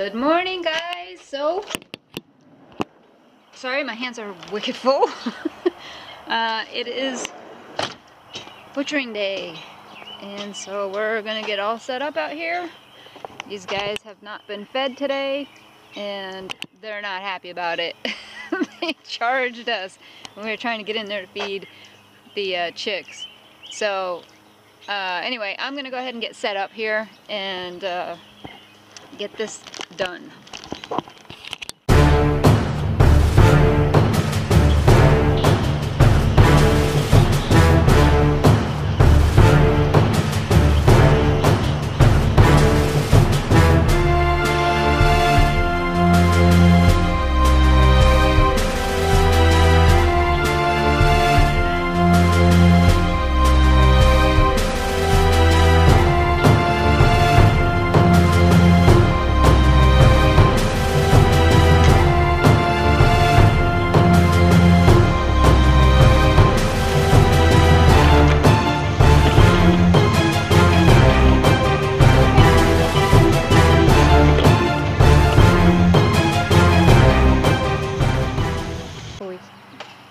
Good morning, guys. So, sorry, my hands are wicked full. It is butchering day, and so we're gonna get all set up out here. These guys have not been fed today, and they're not happy about it. They charged us when we were trying to get in there to feed the chicks. So, anyway, I'm gonna go ahead and get set up here and get this done.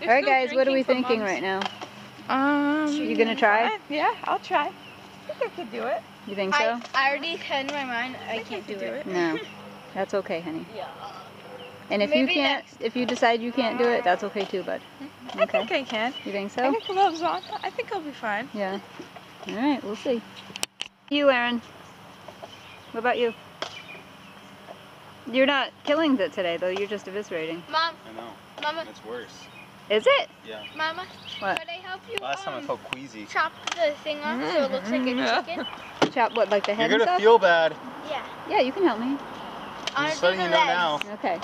Alright guys, what are we thinking right now? You gonna try? Yeah, I'll try. I think I could do it. You think so? I already had in my mind I can't do it. No. That's okay, honey. Yeah. And if you can't, if you decide you can't do it, that's okay too, bud. Okay. I think I can. You think I so? got gloves on. I think I'll be fine. Yeah. Alright, we'll see. You, Aaron. What about you? You're not killing it today, though. You're just eviscerating. Mom. I know. Mama. It's worse. Is it? Yeah. Mama. What? Could I help you? Last time I felt queasy. Chop the thing off so it looks like a chicken. Chop what, like the head You're and gonna stuff? feel bad. Yeah. Yeah, you can help me. I'm just letting you know now. Okay.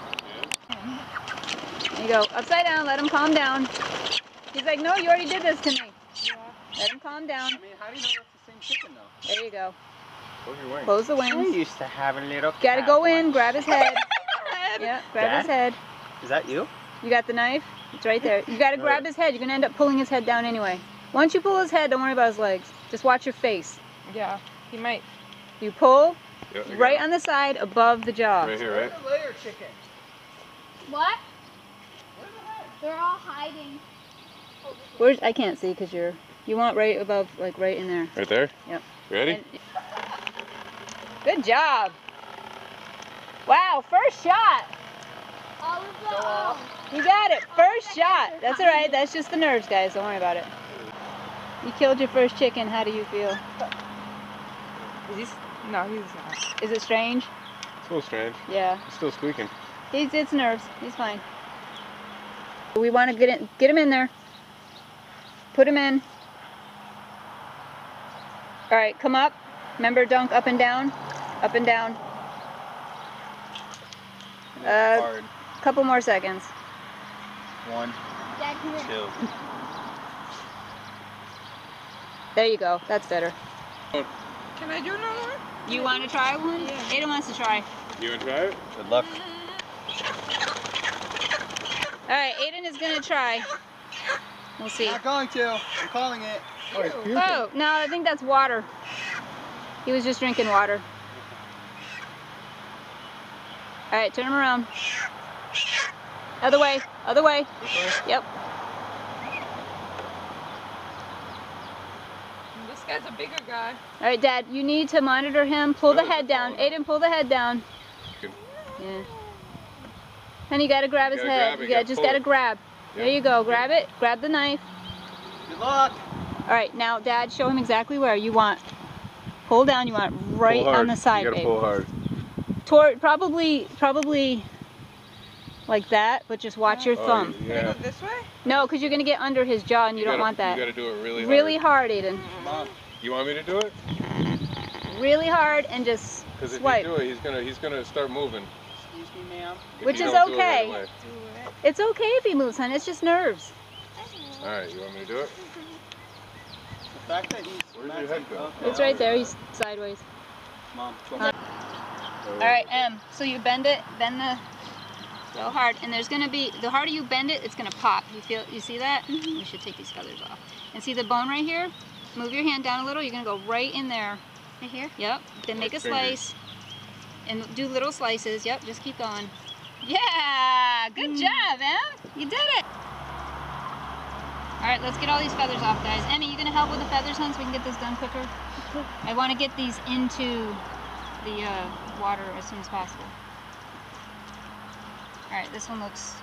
There you go. Upside down. Let him calm down. He's like, no, you already did this to me. Yeah. Let him calm down. I mean, how do you know that's the same chicken though? There you go. Close your wings. Close the I wings. used to have a little Gotta cat go in, once. grab his head. Yeah, grab his head. Is that you? You got the knife? It's right there. You gotta grab his head. You're gonna end up pulling his head down anyway. Once you pull his head, don't worry about his legs. Just watch your face. Yeah, he might. You pull Yep, right on the side above the jaw. right here, right? Layer chicken. What? They're all hiding. Where's, I can't see because you want right above, like right in there. Right there? Yep. Ready? And, good job. Wow, first shot. All of the You got it. First shot. That's all right. That's just the nerves, guys. Don't worry about it. You killed your first chicken. How do you feel? Is he? No, he's not. Is it strange? It's a little strange. Yeah. It's still squeaking. It's nerves. He's fine. We want to get him in there. Put him in. All right, come up. Remember, dunk up and down. Up and down. Hard. Couple more seconds. 1, Dad, come here. 2. There you go. That's better. Can I do another one? You want to try one? Yeah. Ayden wants to try. You want to try it? Good luck. All right, Ayden is going to try. We'll see. Not going to. I'm calling it. Oh, he's puking. Oh, no, I think that's water. He was just drinking water. All right, turn him around. Other way, other way. Yep. This guy's a bigger guy. All right, Dad, you need to monitor him. Pull the head down. Ayden, pull the head down. Good. Yeah. Honey, you gotta grab his gotta head. grab it, You you gotta just pull gotta it. grab. There Yep. you go. Grab it. Grab the knife. Good luck. All right, now, Dad, show him exactly where you want. Pull down. You want right Pull hard. on the side, You gotta babe. pull hard. Toward probably like that, but just watch your thumb. Can I Yeah. go this way? No, because you're gonna get under his jaw, and you don't gotta- want that. You gotta do it really hard. Really hard, Ayden. Come on. You want me to do it? Really hard, and just Because if swipe. you do it, he's gonna start moving. Excuse me, ma'am. If Which you is don't do it okay. right away. Do it. It's okay if he moves, hon. It's just nerves. All right, you want me to do it? The fact that he's Where's your head go? Okay, It's right there. He's sideways. Mom, go All right, so you bend it, bend the real hard, and there's gonna be, the harder you bend it, it's gonna pop. You see that? We should take these feathers off. And see the bone right here? Move your hand down a little. You're gonna go right in there. Right here? Yep. Then make a Like fingers. slice. And do little slices. Yep, just keep going. Yeah, good job, Em. You did it. All right, let's get all these feathers off, guys. Emmy, you gonna help with the feathers, hon, so we can get this done quicker? I want to get these into the water as soon as possible. All right, this one looks...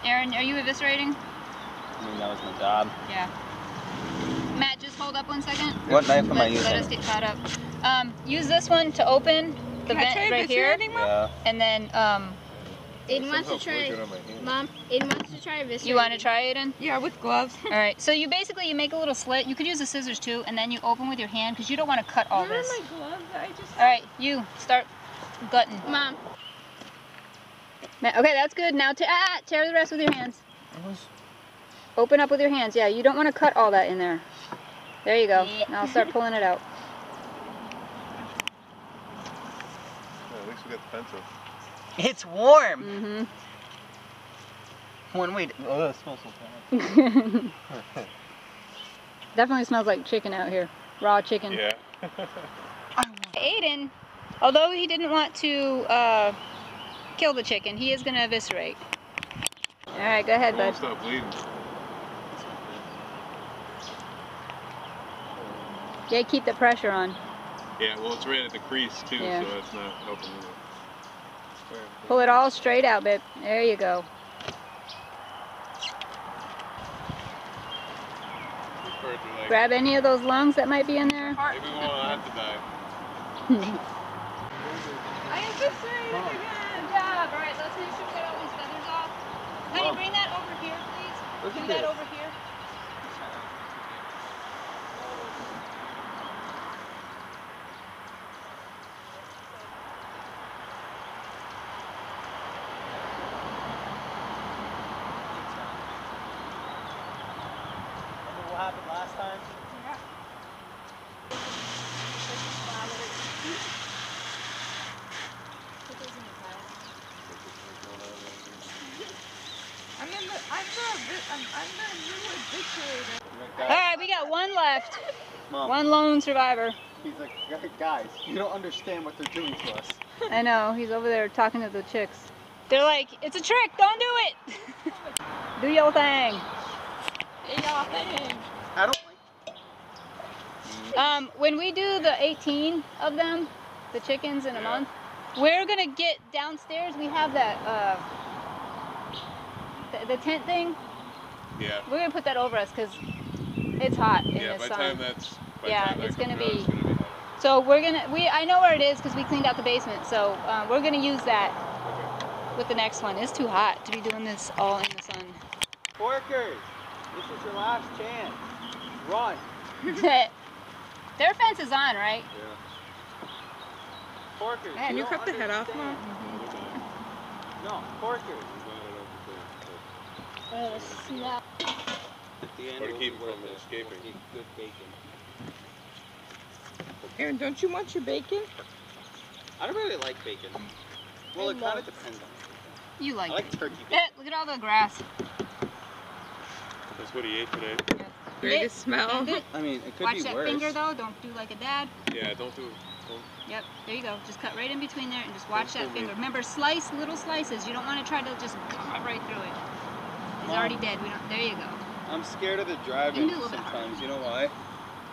Aaron, are you eviscerating? I mean, that was my job. Yeah. Matt, just hold up 1 second. What knife am I using? Let us get caught up. Use this one to open the vent right here. Yeah. And then, Aiden wants to try. Mom, Aiden wants to try this. you want to try it in? Yeah, with gloves. All right, so you basically, you make a little slit. You could use the scissors too, and then you open with your hand because you don't want to cut all this. My gloves. I just. All right, you start gutting. Mom. Okay, that's good. Now tear the rest with your hands. Open up with your hands. Yeah, you don't want to cut all that in there. There you go. Now I'll start pulling it out. Yeah, at least we got the pencil. It's warm. Mm-hmm. When we... Oh, that smells so bad. Definitely smells like chicken out here. Raw chicken. Yeah. Ayden, although he didn't want to kill the chicken, he is going to eviscerate. All right, go ahead, bud. Stop bleeding. Yeah, keep the pressure on. Yeah, well, it's right at the crease too, Yeah. so it's not helping either. Pull it all straight out, babe. There you go. Grab any of those lungs that might be in there. Maybe we won't have to die. I eviscerated again. Good job. All right, let's make sure we get all these feathers off. Honey, bring that over here, please. Bring that over here. Remember what happened last time? I'm the new eviscerator. All right, we got one left. Mom, One lone survivor. he's like, guys, you don't understand what they're doing to us. I know, he's over there talking to the chicks. They're like, it's a trick, don't do it. Do your thing. I don't like... When we do the 18 of them, the chickens in a month, we're gonna get downstairs. We have that, the tent thing. Yeah. We're gonna put that over us because it's hot in Yeah, the by sun. time that's... By Yeah, time that it's gonna comes out, be- it's gonna hot. So we're gonna, I know where it is because we cleaned out the basement. So we're gonna use that with the next one. It's too hot to be doing this all in the sun. Porkers, this is your last chance. Run. Their fence is on, right? Yeah. Porkers. Man, you don't cut the head off, understand. No, porkers. Oh, snap. Or to keep from escaping. Good bacon. Aaron, don't you want your bacon? I don't really like bacon. Well, it kind of depends on You it. like I it. like turkey bacon. Look at all the grass. That's what he ate today. Greatest smell. I mean, it could Watch be that worse. finger though. Don't do like a dad. Yeah, don't do it. Yep, there you go. Just cut right in between there and just watch Don't that pull me. finger. Remember, slice little slices. You don't want to try to just cut right through it. He's Mom. already dead. We don't. There you go. I'm scared of the You driving can do a little bit sometimes. You know why?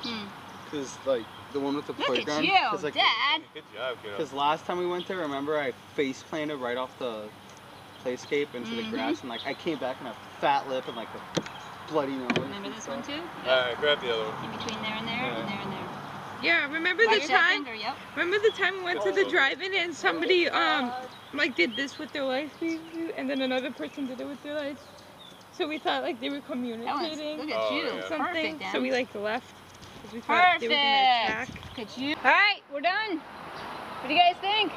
Hmm. Because, like, the one with the Look playground. at you, like, Dad. Good job, kiddo. Because last time we went there, remember I face planted right off the playscape into the grass, and like I came back in a fat lip and like a bloody nose. Remember and this stuff. one too? Alright, grab the other one. In between there and there and there and there. Yeah, remember Watch the that time? finger. Yep. Remember the time we went to the drive-in and somebody like did this with their lights, and then another person did it with their lights. So we thought like they were That one's. communicating Look at Oh, you. yeah. something. Perfect, Dan. So we like left because we thought they were gonna attack. Perfect. Look at you. All right, we're done. What do you guys think?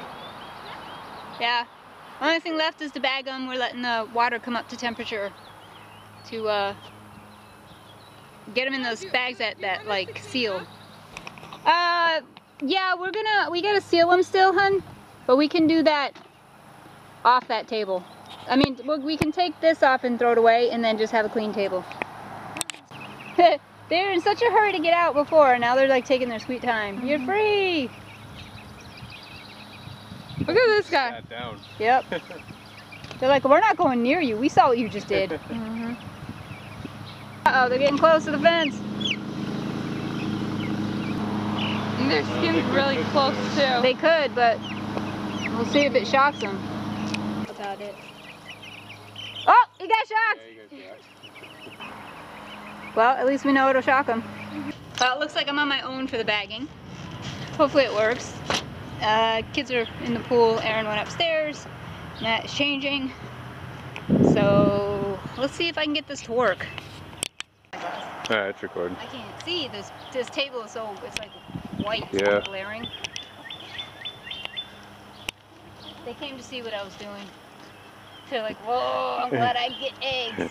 Yeah. Only thing left is to bag them. We're letting the water come up to temperature to get them in those bags that like seal. Yeah, we gotta seal them still, hun. But we can do that off that table. I mean, we can take this off and throw it away and then just have a clean table. They're in such a hurry to get out before, and now they're like taking their sweet time. You're free! Look at this guy. Sat down. Yep. They're like, we're not going near you. We saw what you just did. Uh-oh, they're getting close to the fence. And their skin's really close too. They could, but we'll see if it shocks them. About it. Oh, he got shocked. Well, at least we know it'll shock them. Well, it looks like I'm on my own for the bagging. Hopefully it works. Kids are in the pool. Aaron went upstairs. Matt is changing. So let's see if I can get this to work. Alright, it's recording. I can't see. This table is so, it's like white. It's Yeah. glaring. They came to see what I was doing. They're like, whoa, I'm glad I get eggs.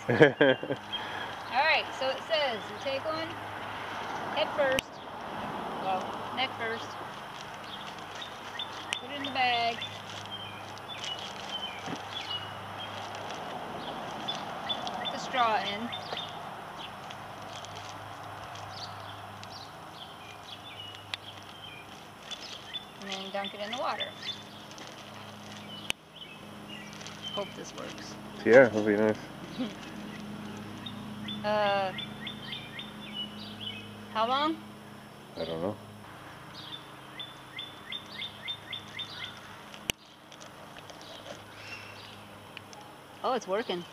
Alright, so it says you take one head first. Well, neck first. Put it in the bag. Put the straw in. And then dunk it in the water. Hope this works. Yeah, that'll be nice. How long? I don't know. Oh, it's working.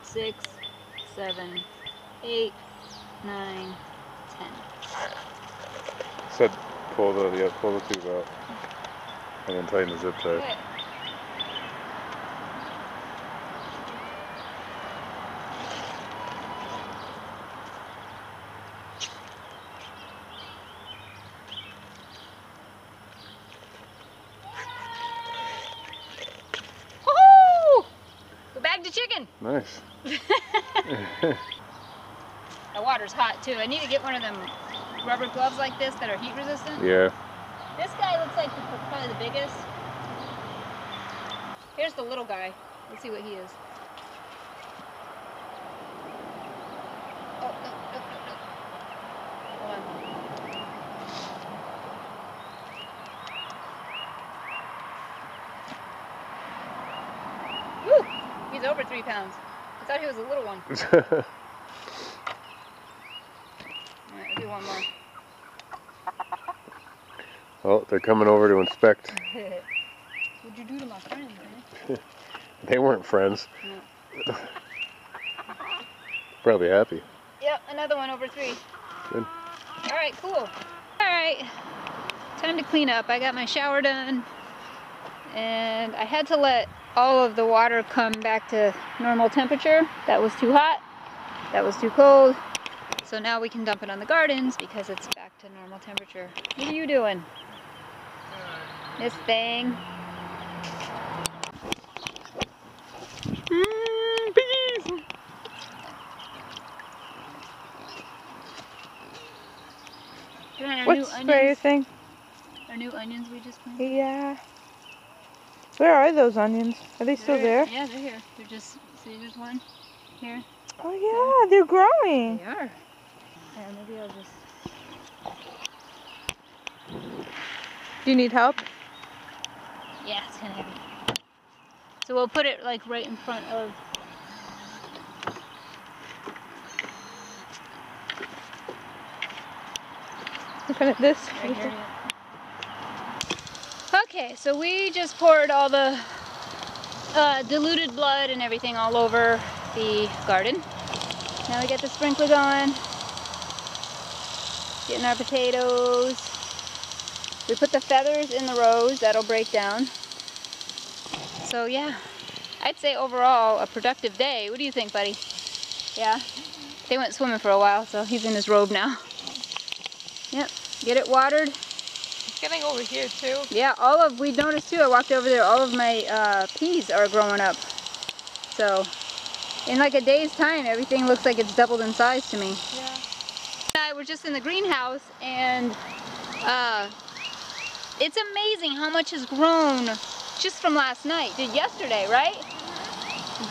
6, 7, 8, 9, 10. Said pull the tube out. And then tighten the zip tie. Good. The chicken. Nice. The water's hot too. I need to get one of them rubber gloves like this that are heat resistant. Yeah. This guy looks like probably the biggest. Here's the little guy. Let's see what he is. Oh, no. Hold on. Woo! He's over 3 pounds. I thought he was a little one. Alright, I'll do one more. Oh, they're coming over to inspect. What'd you do to my friend, man? They weren't friends. No. Probably happy. Yep, another one over 3. Good. Alright, cool. Alright, time to clean up. I got my shower done. And I had to let all of the water come back to normal temperature. That was too hot. That was too cold. So now we can dump it on the gardens because it's back to normal temperature. What are you doing? This thing. Piggies! What's spray thing? Our new onions we just planted. Yeah. Where are those onions? Are they still there? Yeah, they're here. They're just, see, there's one here. Oh yeah, they're growing. They are. Yeah, maybe I'll just... Do you need help? Yeah, it's kind of heavy. So we'll put it like right in front of... Looking at this. Right here, yeah. Okay, so we just poured all the diluted blood and everything all over the garden. Now we get the sprinkler going. Getting our potatoes. We put the feathers in the rows, that'll break down. So yeah, I'd say overall a productive day. What do you think, buddy? Yeah? They went swimming for a while, so he's in his robe now. Yep, get it watered. It's getting over here too. Yeah, we noticed too, I walked over there, all of my peas are growing up. So, in like a day's time, everything looks like it's doubled in size to me. Yeah. We're just in the greenhouse, and it's amazing how much has grown just from last night. Did yesterday, right?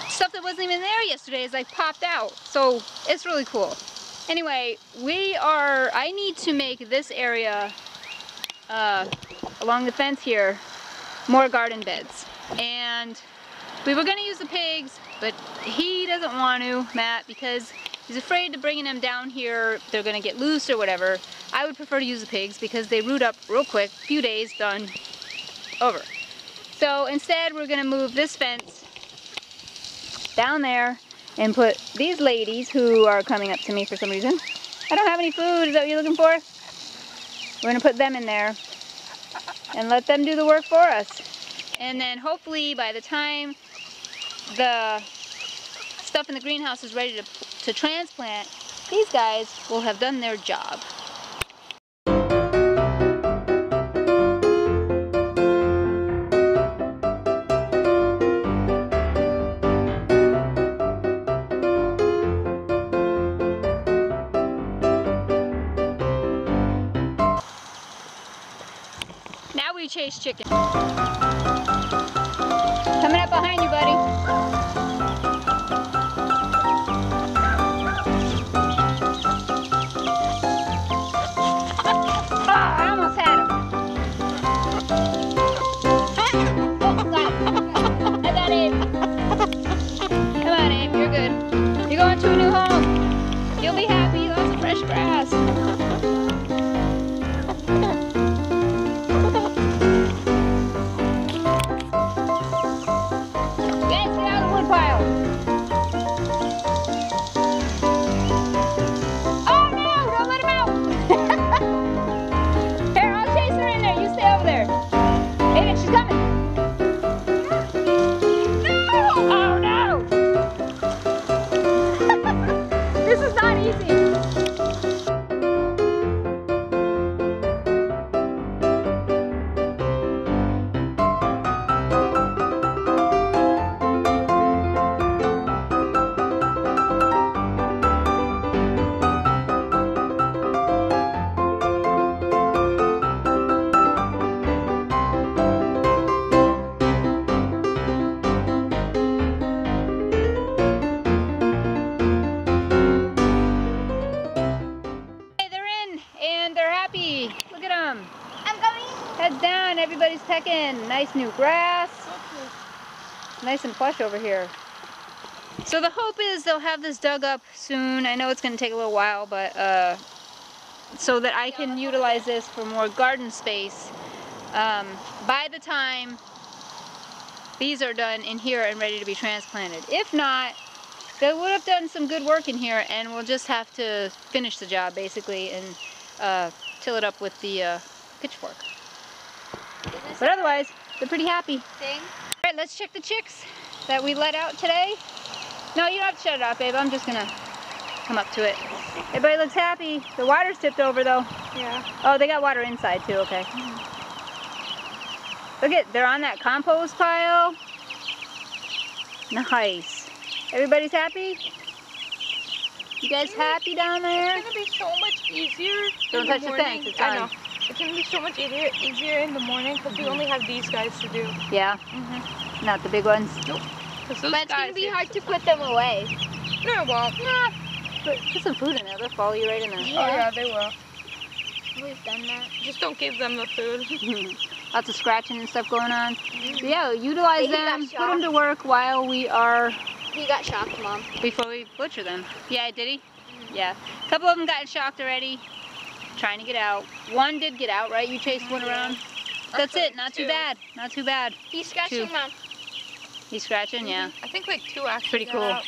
Stuff that wasn't even there yesterday is like popped out. So, it's really cool. Anyway, I need to make this area a along the fence here, more garden beds. And we were gonna use the pigs, but he doesn't want to, Matt, because he's afraid to bringing them down here, they're gonna get loose or whatever. I would prefer to use the pigs because they root up real quick, few days, done, over. So instead we're gonna move this fence down there and put these ladies who are coming up to me for some reason. I don't have any food, is that what you're looking for? We're gonna put them in there and let them do the work for us. And then hopefully by the time the stuff in the greenhouse is ready to transplant, these guys will have done their job. Now we chase chicken. Coming up behind you, buddy. I almost had him. Oh, I got Abe. Come on, Abe, you're good. You're going to a new home. You'll be happy, lots of fresh grass. Look at them. I'm coming. Heads down, everybody's pecking. Nice new grass. Nice and plush over here. So the hope is they'll have this dug up soon. I know it's going to take a little while, but so that I can utilize this for more garden space by the time these are done in here and ready to be transplanted. If not, they would have done some good work in here, and we'll just have to finish the job basically and till it up with the pitchfork. But otherwise, they're pretty happy. Alright, let's check the chicks that we let out today. No, you don't have to shut it off, babe. I'm just gonna come up to it. Everybody looks happy. The water's tipped over though. Yeah. Oh, they got water inside too, okay. Look at, they're on that compost pile. Nice. Everybody's happy? You guys happy down there? It's gonna be so much easier. Don't touch the fence, it's I on. know. It's gonna be so much easier in the morning because we only have these guys to do. Yeah? Not the big ones? Nope. But it's gonna be hard to put them away. No, it won't. Nah. Put some food in there, they'll follow you right in there. Oh yeah, they will. We've done that. Just don't give them the food. Lots of scratching and stuff going on. So yeah, utilize He got them, put them to work while we are... He got shocked, Mom. Before we butcher them. Yeah, did he? Yeah. A couple of them got shocked already, trying to get out. One did get out, right? You chased one around? That's it, not too bad. Not too bad. He's scratching, Two. Mom. He's scratching, yeah. I think like 2 actually. Pretty cool. Out.